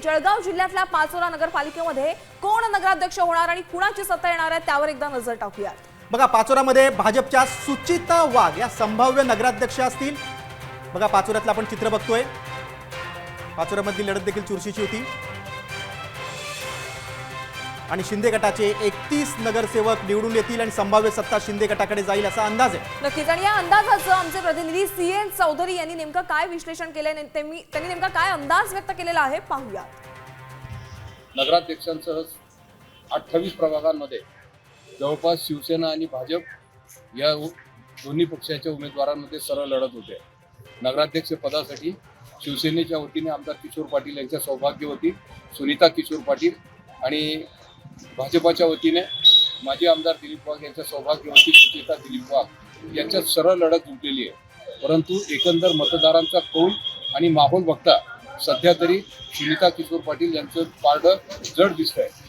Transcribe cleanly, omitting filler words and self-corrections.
जळगाव जिल्ह्यातल्या पाचोरा नगरपालिकेमध्ये कोण नगराध्यक्ष होणार आणि कुणाची सत्ता येणार आहे त्यावर एकदा नजर टाकूयात। बघा, पाचोरामध्ये भाजपच्या सुचिता वाघ या संभाव्य नगराध्यक्ष असतील। बघा, पाचोऱ्यातलं आपण चित्र बघतोय। पाचोऱ्यामधली लढत देखील चुरशीची होती आणि शिंदे गटाचे 31 नगरसेवक निवडून येतील आणि संभाव्य सत्ता शिंदे गटाकडे जाईल असा अंदाज आहे। नक्कीच, आणि या अंदाजाचं आमचे प्रतिनिधी सीएन चौधरी यांनी नेमकं काय विश्लेषण केलंय, त्यांनी नेमका काय अंदाज व्यक्त केलेला आहे पाहूया। नगराध्यक्षांसह 28 प्रभागांमध्ये जवळपास शिवसेना आणि भाजप या दोन्ही पक्षाच्या उमेदवारांमध्ये सरळ लढत होते। नगराध्यक्ष पदासाठी शिवसेनेच्या वतीने आमदार किशोर पाटील यांच्या सौभाग्यवती सुनीता किशोर पाटील आणि भाजपाच्या वतीने माजी आमदार दिलीप वाघ यांच्या सौभाग्यवती सुचिता दिलीप वाघ यांच्यात सरळ लढत जुंपलेली आहे। परंतु एकंदर मतदारांचा कौल आणि माहोल बघता सध्या तरी सुनीता किशोर पाटील यांचं पारडं जड दिसत आहे।